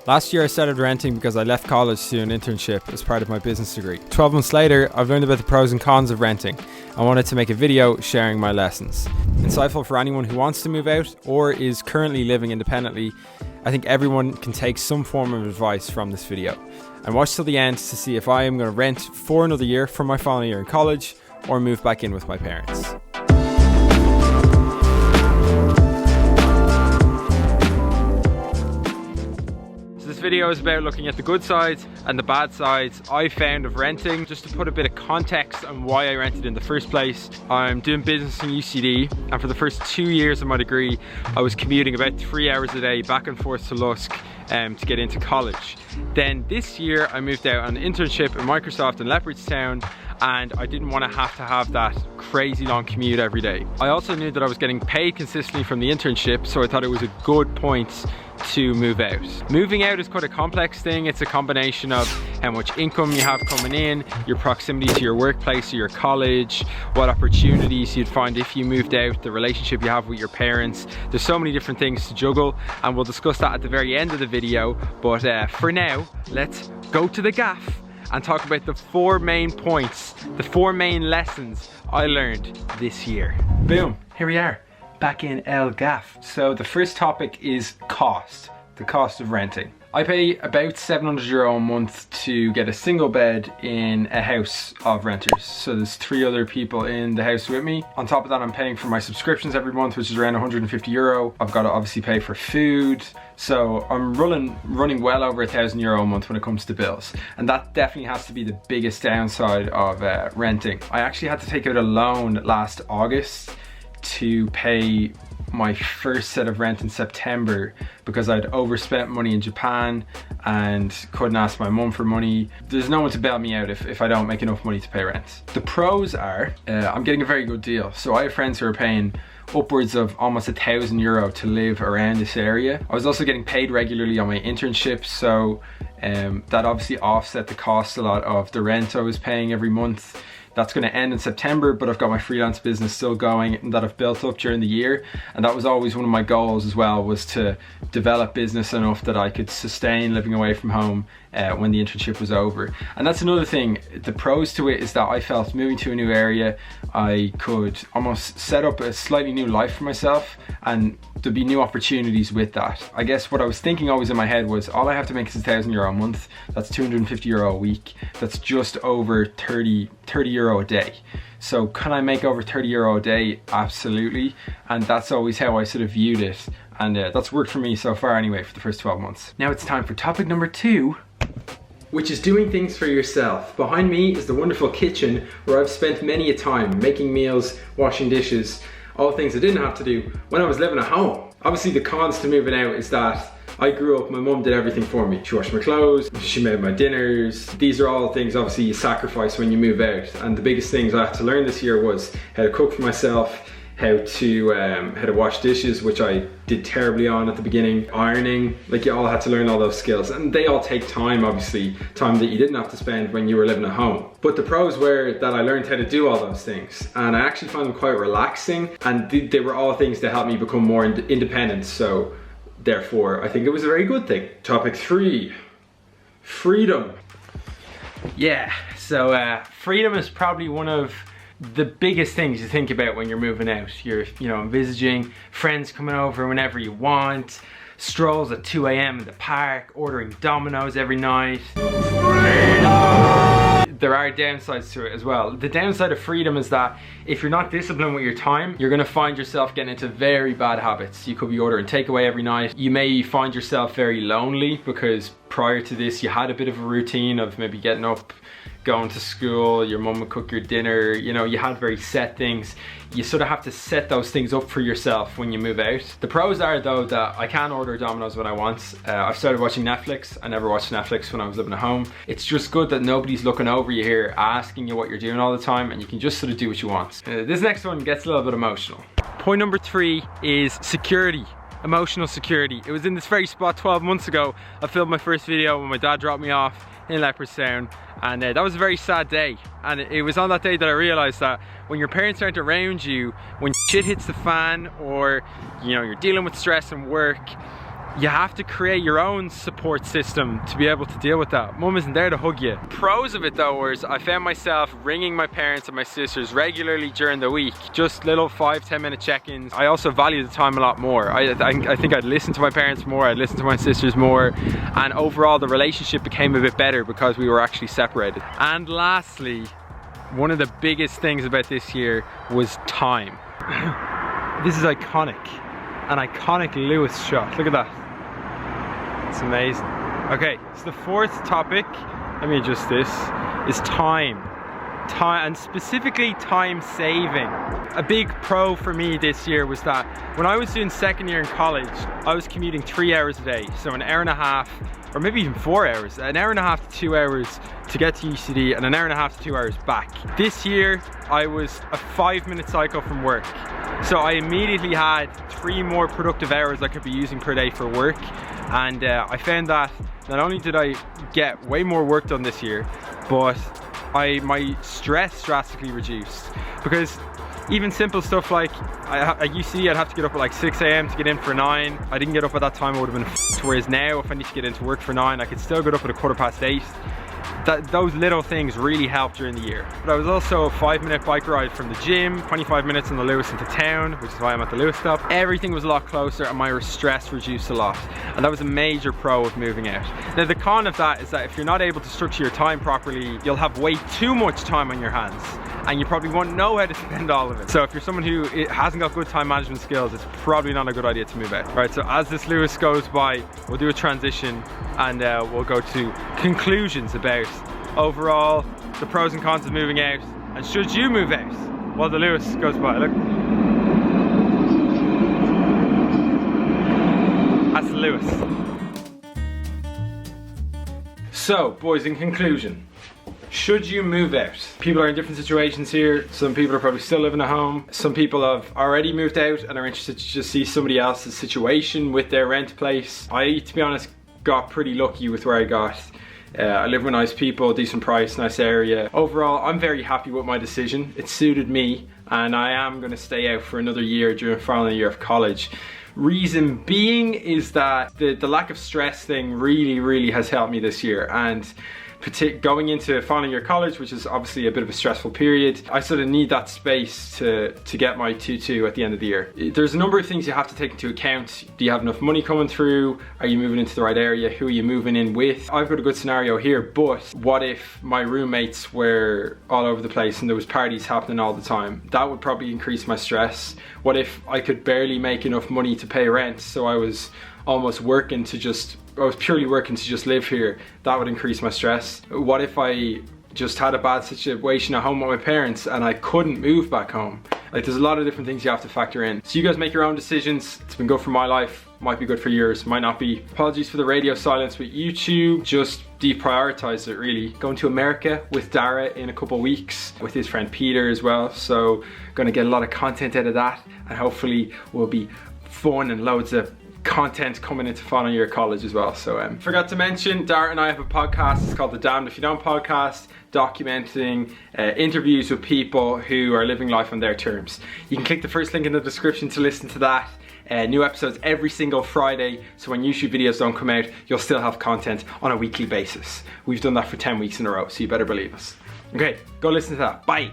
Last year I started renting because I left college to do an internship as part of my business degree. 12 months later, I've learned about the pros and cons of renting. I wanted to make a video sharing my lessons. Insightful for anyone who wants to move out or is currently living independently. I think everyone can take some form of advice from this video. And watch till the end to see if I am going to rent for another year for my final year in college or move back in with my parents. This video is about looking at the good sides and the bad sides I found of renting. Just to put a bit of context on why I rented in the first place, I'm doing business in UCD, and for the first 2 years of my degree I was commuting about 3 hours a day back and forth to Lusk to get into college. Then this year I moved out on an internship in Microsoft in Leopardstown, and I didn't want to have that crazy long commute every day. I also knew that I was getting paid consistently from the internship, so I thought it was a good point to move out. Moving out is quite a complex thing. It's a combination of how much income you have coming in, your proximity to your workplace or your college, what opportunities you'd find if you moved out, the relationship you have with your parents. There's so many different things to juggle, and we'll discuss that at the very end of the video. But for now, let's go to the gaff and talk about the 4 main points, the 4 main lessons I learned this year. Boom, here we are, back in El Gaff. So the first topic is cost, the cost of renting. I pay about €700 a month to get a single bed in a house of renters. So there's 3 other people in the house with me. On top of that, I'm paying for my subscriptions every month, which is around €150. I've got to obviously pay for food. So I'm running well over €1,000 a month when it comes to bills. And that definitely has to be the biggest downside of renting. I actually had to take out a loan last August to pay my first set of rent in September because I'd overspent money in Japan and couldn't ask my mum for money. There's no one to bail me out if I don't make enough money to pay rent. The pros are I'm getting a very good deal. So I have friends who are paying upwards of almost €1,000 to live around this area. I was also getting paid regularly on my internship, so that obviously offset the cost a lot of the rent I was paying every month. That's going to end in September, but I've got my freelance business still going and that I've built up during the year. And that was always one of my goals as well, was to develop business enough that I could sustain living away from home when the internship was over. And that's another thing. The pros to it is that I felt moving to a new area, I could almost set up a slightly new life for myself, and there'd be new opportunities with that. I guess what I was thinking always in my head was, all I have to make is €1,000 a month. That's €250 a week. That's just over €30 a day. So can I make over €30 a day? Absolutely. And that's always how I sort of viewed it. And that's worked for me so far anyway for the first 12 months. Now it's time for topic number 2, which is doing things for yourself. Behind me is the wonderful kitchen where I've spent many a time making meals, washing dishes, all things I didn't have to do when I was living at home. Obviously the cons to moving out is that I grew up, my mum did everything for me. She washed my clothes, she made my dinners. These are all things obviously you sacrifice when you move out. And the biggest things I had to learn this year was how to cook for myself, how to wash dishes, which I did terribly on at the beginning, ironing. Like, you all had to learn all those skills, and they all take time, obviously, time that you didn't have to spend when you were living at home. But the pros were that I learned how to do all those things, and I actually found them quite relaxing, and they were all things that helped me become more independent. So therefore I think it was a very good thing. Topic 3, freedom. Yeah, so freedom is probably one of the biggest things you think about when you're moving out. You're, envisaging friends coming over whenever you want, strolls at 2 AM in the park, ordering Domino's every night. There are downsides to it as well. The downside of freedom is that if you're not disciplined with your time, you're gonna find yourself getting into very bad habits. You could be ordering takeaway every night. You may find yourself very lonely because prior to this you had a bit of a routine of maybe getting up, going to school, your mum would cook your dinner, you had very set things. You sort of have to set those things up for yourself when you move out. The pros are though that I can order Domino's when I want. I've started watching Netflix. I never watched Netflix when I was living at home. It's just good that nobody's looking over you here asking you what you're doing all the time, and you can just sort of do what you want. This next one gets a little bit emotional. Point number 3 is security. Emotional security. It was in this very spot 12 months ago. I filmed my first video when my dad dropped me off in Leopardstown, and that was a very sad day. And it was on that day that I realized that when your parents aren't around you, when shit hits the fan, or you're dealing with stress and work, you have to create your own support system to be able to deal with that. Mum isn't there to hug you. Pros of it though was I found myself ringing my parents and my sisters regularly during the week, just little 5-10 minute check-ins. I also value the time a lot more. I think I'd listen to my parents more, I'd listen to my sisters more, and overall the relationship became a bit better because we were actually separated. And lastly, one of the biggest things about this year was time. This is iconic. An iconic Lewis shot. Look at that. It's amazing. Okay, so the fourth topic, let me adjust this, is time. Time, and specifically time saving. A big pro for me this year was that when I was doing second year in college, I was commuting 3 hours a day. So an hour and a half, or maybe even 4 hours, an hour and a half to 2 hours to get to UCD and an hour and a half to 2 hours back. This year, I was a 5-minute cycle from work. So I immediately had 3 more productive hours I could be using per day for work. And I found that not only did I get way more work done this year, but my stress drastically reduced. Because even simple stuff like, at UCD I'd have to get up at like 6 AM to get in for 9. I didn't get up at that time, I would have been f***ed. Whereas now, if I need to get into work for 9, I could still get up at 8:15. Those little things really helped during the year. But I was also a 5-minute bike ride from the gym, 25 minutes on the Lewis into town, which is why I'm at the Lewis stop. Everything was a lot closer and my stress reduced a lot. And that was a major pro of moving out. Now the con of that is that if you're not able to structure your time properly, you'll have way too much time on your hands. And you probably won't know how to spend all of it. So if you're someone who hasn't got good time management skills, it's probably not a good idea to move out. All right, so as this Lewis goes by, we'll do a transition and we'll go to conclusions about overall the pros and cons of moving out, and should you move out while the Lewis goes by. Look, that's the Lewis. So boys, in conclusion, should you move out? People are in different situations here. Some people are probably still living at home. Some people have already moved out and are interested to just see somebody else's situation with their rent place. I, to be honest, got pretty lucky with where I got. I live with nice people, decent price, nice area. Overall, I'm very happy with my decision. It suited me, and I am going to stay out for another year during the final year of college. Reason being is that the lack of stress thing really has helped me this year, and going into final year college, which is obviously a bit of a stressful period, I sort of need that space to get my 2-2 at the end of the year. There's a number of things you have to take into account. Do you have enough money coming through? Are you moving into the right area? Who are you moving in with? I've got a good scenario here, but what if my roommates were all over the place and there was parties happening all the time? That would probably increase my stress. What if I could barely make enough money to pay rent, so I was almost working to just, I was purely working to just live here? That would increase my stress. What if I just had a bad situation at home with my parents and I couldn't move back home? Like, there's a lot of different things you have to factor in. So you guys make your own decisions. It's been good for my life, might be good for yours, might not be. Apologies for the radio silence with YouTube. Just deprioritize it, really. Going to America with Dara in a couple of weeks, with his friend Peter as well. So gonna get a lot of content out of that, and hopefully will be fun and loads of content coming into final year college as well. So forgot to mention, Dara and I have a podcast. It's called the Damned If You Don't podcast, documenting interviews with people who are living life on their terms. You can click the first link in the description to listen to that. New episodes every single Friday, so when YouTube videos don't come out, you'll still have content on a weekly basis. We've done that for 10 weeks in a row, so you better believe us. Okay, go listen to that. Bye.